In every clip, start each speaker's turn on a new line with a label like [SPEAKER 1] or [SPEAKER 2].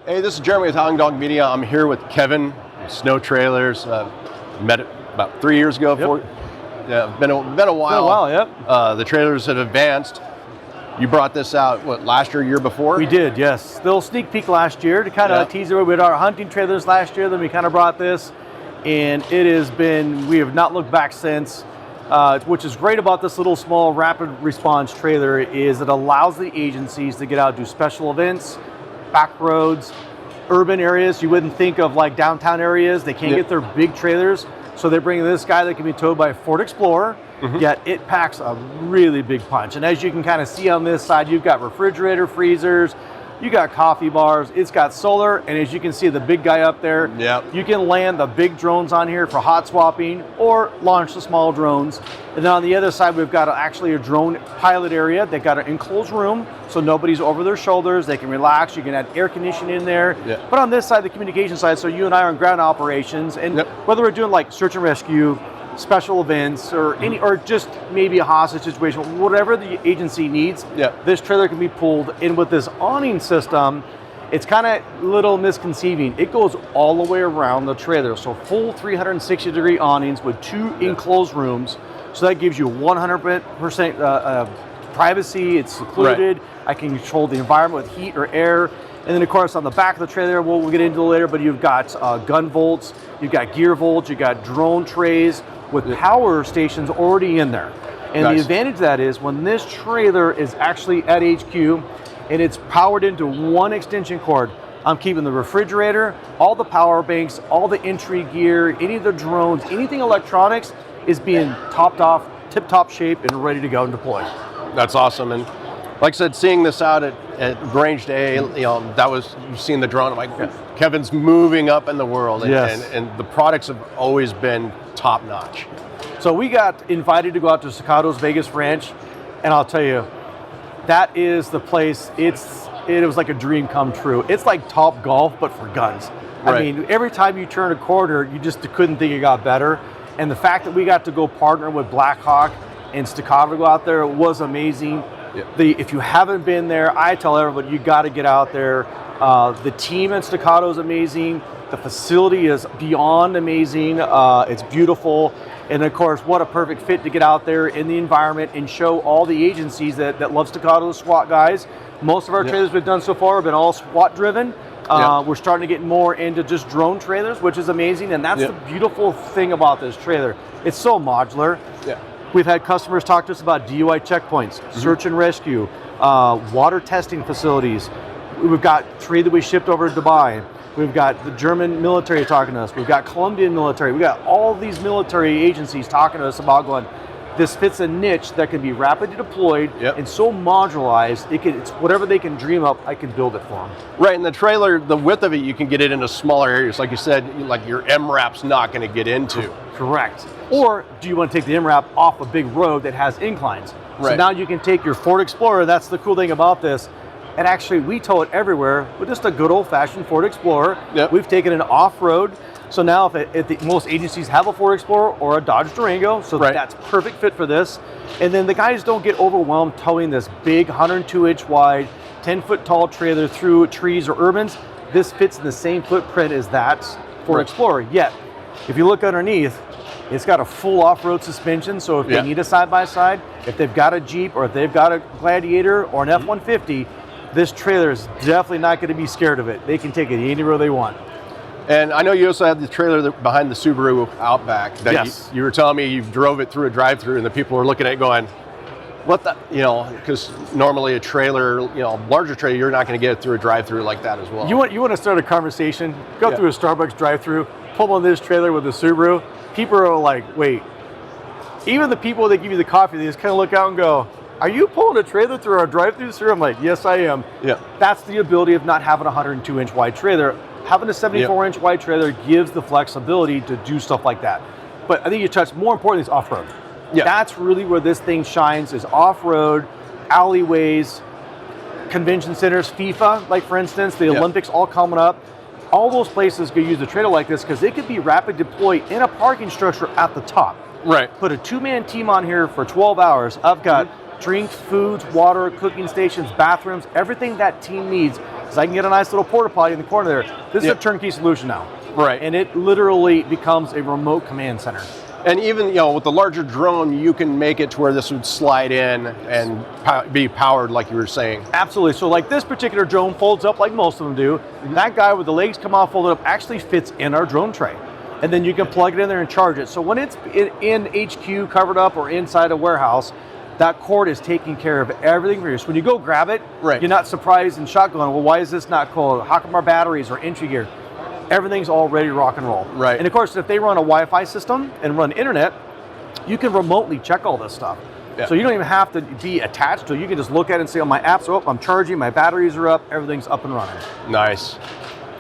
[SPEAKER 1] Hey, this is Jeremy with Howling Dog Media. I'm here with Kevin, SNO Trailers. Met about 3 years ago.
[SPEAKER 2] Yep.
[SPEAKER 1] Yeah, been a while.
[SPEAKER 2] Been a while, yep.
[SPEAKER 1] The trailers have advanced. You brought this out, what, last year, year before?
[SPEAKER 2] We did, yes. Little sneak peek last year to kind of tease it. We had our hunting trailers last year, then we kind of brought this, and it has been, we have not looked back since. Which is great about this little small rapid response trailer is it allows the agencies to get out and do special events, back roads, urban areas. You wouldn't think of like downtown areas. They can't get their big trailers. So they're bringing this guy that can be towed by a Ford Explorer, yet it packs a really big punch. And as you can kind of see on this side, you've got refrigerator, freezers, you got coffee bars, it's got solar, and as you can see the big guy up there, you can land the big drones on here for hot swapping or launch the small drones. And then on the other side, we've got actually a drone pilot area. They've got an enclosed room, so nobody's over their shoulders. They can relax. You can add air conditioning in there. But on this side, the communication side, so you and I are on ground operations, and whether we're doing like search and rescue, special events, or any, or just maybe a hostage situation, whatever the agency needs, this trailer can be pulled in with this awning system. It's kind of a little misconceiving. It goes all the way around the trailer, so full 360-degree awnings with two enclosed rooms. So that gives you 100% privacy. It's secluded. I can control the environment with heat or air. And then, of course, on the back of the trailer, we'll get into it later, but you've got gun volts, you've got gear volts, you've got drone trays with power stations already in there. And the advantage of that is when this trailer is actually at HQ and it's powered into one extension cord, I'm keeping the refrigerator, all the power banks, all the entry gear, any of the drones, anything electronics is being topped off, tip-top shape and ready to go and deploy.
[SPEAKER 1] That's awesome. And like I said, seeing this out at Grange Day, you know, that was, you've seen the drone, I'm like, Kevin's moving up in the world, and the products have always been top notch.
[SPEAKER 2] So we got invited to go out to Stacato's Vegas Ranch, and I'll tell you, that is the place, it was like a dream come true. It's like Top Golf, but for guns. I mean, every time you turn a corner, you just couldn't think it got better. And the fact that we got to go partner with Blackhawk and Stacato to go out there was amazing. If you haven't been there, I tell everybody, you got to get out there. The team at Staccato is amazing. The facility is beyond amazing. It's beautiful. And of course, what a perfect fit to get out there in the environment and show all the agencies that love Staccato SWAT guys. Most of our trailers we've done so far have been all SWAT driven. We're starting to get more into just drone trailers, which is amazing. And that's the beautiful thing about this trailer. It's so modular. We've had customers talk to us about DUI checkpoints, search and rescue, water testing facilities. We've got 3 that we shipped over to Dubai. We've got the German military talking to us. We've got Colombian military. We've got all these military agencies talking to us about going, this fits a niche that can be rapidly deployed and so modularized, it's whatever they can dream up, I can build it for them.
[SPEAKER 1] Right, and the trailer, the width of it, you can get it into smaller areas. Like you said, like your MRAP's not going to get into.
[SPEAKER 2] Correct. Or do you want to take the MRAP off a big road that has inclines? So now you can take your Ford Explorer. That's the cool thing about this. And actually, we tow it everywhere with just a good old-fashioned Ford Explorer. We've taken it off-road. So now if most agencies have a Ford Explorer or a Dodge Durango, so that's perfect fit for this. And then the guys don't get overwhelmed towing this big 102-inch wide, 10-foot tall trailer through trees or urbans. This fits in the same footprint as that Ford Explorer. Yet, if you look underneath, it's got a full off-road suspension, so if they need a side-by-side, if they've got a Jeep or if they've got a Gladiator or an F-150, this trailer is definitely not going to be scared of it. They can take it anywhere they want.
[SPEAKER 1] And I know you also have the trailer behind the Subaru Outback that you were telling me you drove it through a drive-through and the people were looking at it going, what the, you know, because normally a trailer, you know, larger trailer, you're not going to get it through a drive-through like that as well.
[SPEAKER 2] You want to start a conversation, go through a Starbucks drive-through, pull on this trailer with the Subaru, people are like, wait. Even the people that give you the coffee, they just kind of look out and go, are you pulling a trailer through our drive-through, sir? I'm like, yes, I am. That's the ability of not having a 102-inch wide trailer. Having a 74-inch wide trailer gives the flexibility to do stuff like that. But I think you touched, more importantly, is off-road. That's really where this thing shines, is off-road, alleyways, convention centers, FIFA, like for instance, the Olympics all coming up. All those places could use a trailer like this because it could be rapid deployed in a parking structure at the top. Put a 2-man team on here for 12 hours. I've got drinks, foods, water, cooking stations, bathrooms, everything that team needs because I can get a nice little porta potty in the corner there. This is a turnkey solution now.
[SPEAKER 1] Right.
[SPEAKER 2] And it literally becomes a remote command center.
[SPEAKER 1] And even, you know, with the larger drone, you can make it to where this would slide in and be powered, like you were saying.
[SPEAKER 2] Absolutely. So like this particular drone folds up like most of them do. That guy with the legs come off folded up actually fits in our drone tray. And then you can plug it in there and charge it. So when it's in HQ covered up or inside a warehouse, that cord is taking care of everything for you. So when you go grab it, you're not surprised and shocked going, well, why is this not cold? How come our batteries or entry gear? Everything's already rock and roll.
[SPEAKER 1] Right.
[SPEAKER 2] And of course, if they run a Wi-Fi system and run internet, you can remotely check all this stuff. Yeah. So you don't even have to be attached to it. You can just look at it and say, oh, my apps are up, I'm charging, my batteries are up, everything's up and running. Nice.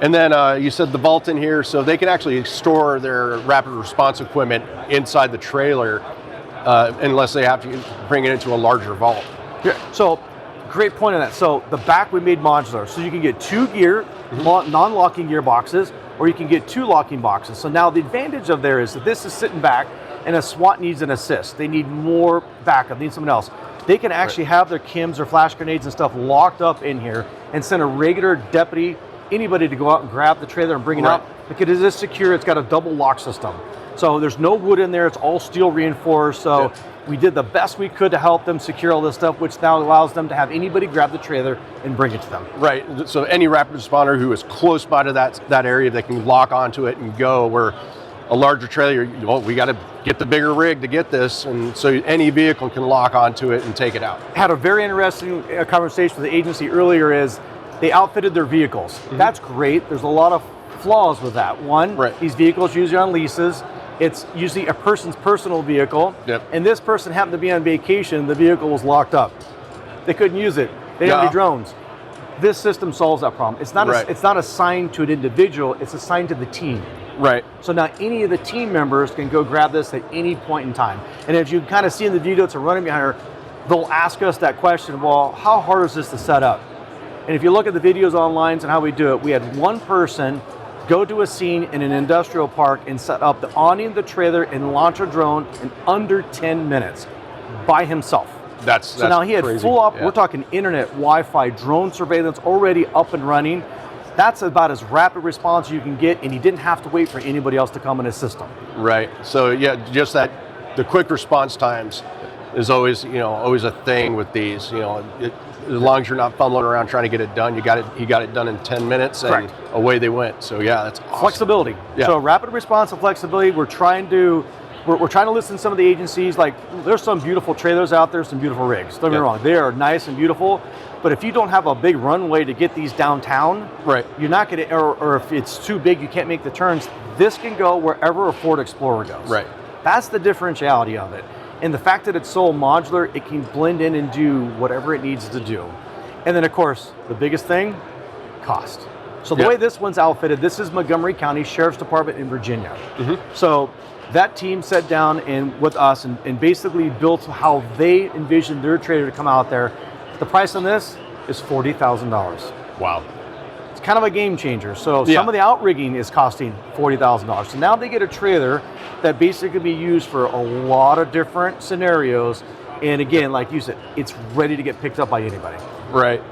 [SPEAKER 1] And then you said the vault in here, so they can actually store their rapid response equipment inside the trailer unless they have to bring it into a larger vault.
[SPEAKER 2] Yeah. So great point on that. So the back we made modular. So you can get 2 gear, non-locking gear boxes, or you can get 2 locking boxes. So now the advantage of there is that this is sitting back and a SWAT needs an assist. They need more backup, they need someone else. They can actually have their KIMs or flash grenades and stuff locked up in here and send a regular deputy, anybody to go out and grab the trailer and bring it out. Because it is secure, it's got a double lock system. So there's no wood in there, it's all steel reinforced. So we did the best we could to help them secure all this stuff, which now allows them to have anybody grab the trailer and bring it to them.
[SPEAKER 1] Right, so any rapid responder who is close by to that area, they can lock onto it and go, where a larger trailer, well, we got to get the bigger rig to get this, and so any vehicle can lock onto it and take it out.
[SPEAKER 2] Had a very interesting conversation with the agency earlier. Is they outfitted their vehicles. That's great. There's a lot of flaws with that. One, these vehicles usually on leases. It's usually a person's personal vehicle, and this person happened to be on vacation. The vehicle was locked up. They couldn't use it. They didn't have any drones. This system solves that problem. It's not it's not assigned to an individual. It's assigned to the team.
[SPEAKER 1] Right.
[SPEAKER 2] So now any of the team members can go grab this at any point in time. And as you kind of see in the video, it's running behind her, they'll ask us that question, well, how hard is this to set up? And if you look at the videos online and how we do it, we had one person go to a scene in an industrial park and set up the awning of the trailer and launch a drone in under 10 minutes by himself. So now he had
[SPEAKER 1] crazy.
[SPEAKER 2] full up, we're talking internet, Wi-Fi, drone surveillance already up and running. That's about as rapid response you can get, and he didn't have to wait for anybody else to come in his system.
[SPEAKER 1] Right. So yeah, just that the quick response times is always, always a thing with these. As long as you're not fumbling around trying to get it done, he got it done in 10 minutes, and away they went. So yeah, that's awesome.
[SPEAKER 2] Flexibility. Yeah. So rapid response and flexibility. We're trying to listen to some of the agencies. Like, there's some beautiful trailers out there, some beautiful rigs. Don't get me wrong, they are nice and beautiful. But if you don't have a big runway to get these downtown, you're not going to, or if it's too big, you can't make the turns. This can go wherever a Ford Explorer goes.
[SPEAKER 1] Right.
[SPEAKER 2] That's the differentiality of it. And the fact that it's so modular, it can blend in and do whatever it needs to do. And then, of course, the biggest thing, cost. So the way this one's outfitted, this is Montgomery County Sheriff's Department in Virginia. So that team sat down with us and basically built how they envisioned their trailer to come out there. The price on this is $40,000.
[SPEAKER 1] Wow.
[SPEAKER 2] It's kind of a game changer. So some of the outrigging is costing $40,000. So now they get a trailer that basically can be used for a lot of different scenarios. And again, like you said, it's ready to get picked up by anybody.
[SPEAKER 1] Right.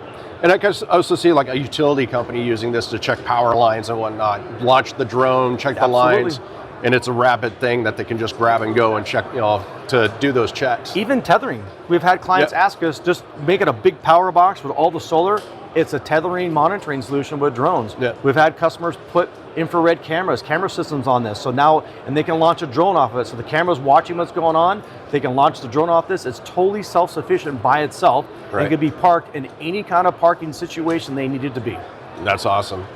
[SPEAKER 1] And I guess I also see like a utility company using this to check power lines and whatnot, launch the drone, check the lines. And it's a rapid thing that they can just grab and go and check, to do those checks.
[SPEAKER 2] Even tethering. We've had clients ask us, just make it a big power box with all the solar. It's a tethering monitoring solution with drones. We've had customers put infrared camera systems on this. So now, and they can launch a drone off of it. So the camera's watching what's going on. They can launch the drone off this. It's totally self-sufficient by itself. And can be parked in any kind of parking situation they needed to be.
[SPEAKER 1] That's awesome.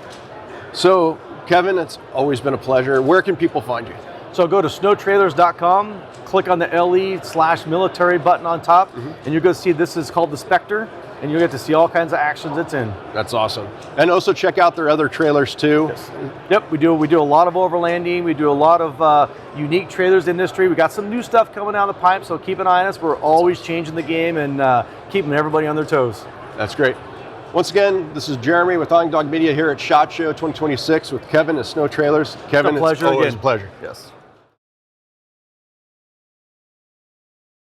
[SPEAKER 1] So, Kevin, it's always been a pleasure. Where can people find you?
[SPEAKER 2] So go to SNOtrailers.com, click on the LE/military button on top, and you're going to see this is called the Spectre, and you'll get to see all kinds of actions it's in.
[SPEAKER 1] That's awesome. And also check out their other trailers too.
[SPEAKER 2] Yep, we do a lot of overlanding. We do a lot of unique trailers industry. We got some new stuff coming down the pipe, so keep an eye on us. We're always changing the game and keeping everybody on their toes.
[SPEAKER 1] That's great. Once again, this is Jeremy with Dog Media here at SHOT Show 2026 with Kevin at SNO Trailers. Kevin,
[SPEAKER 2] it's a pleasure.
[SPEAKER 1] Always a pleasure.
[SPEAKER 2] Yes.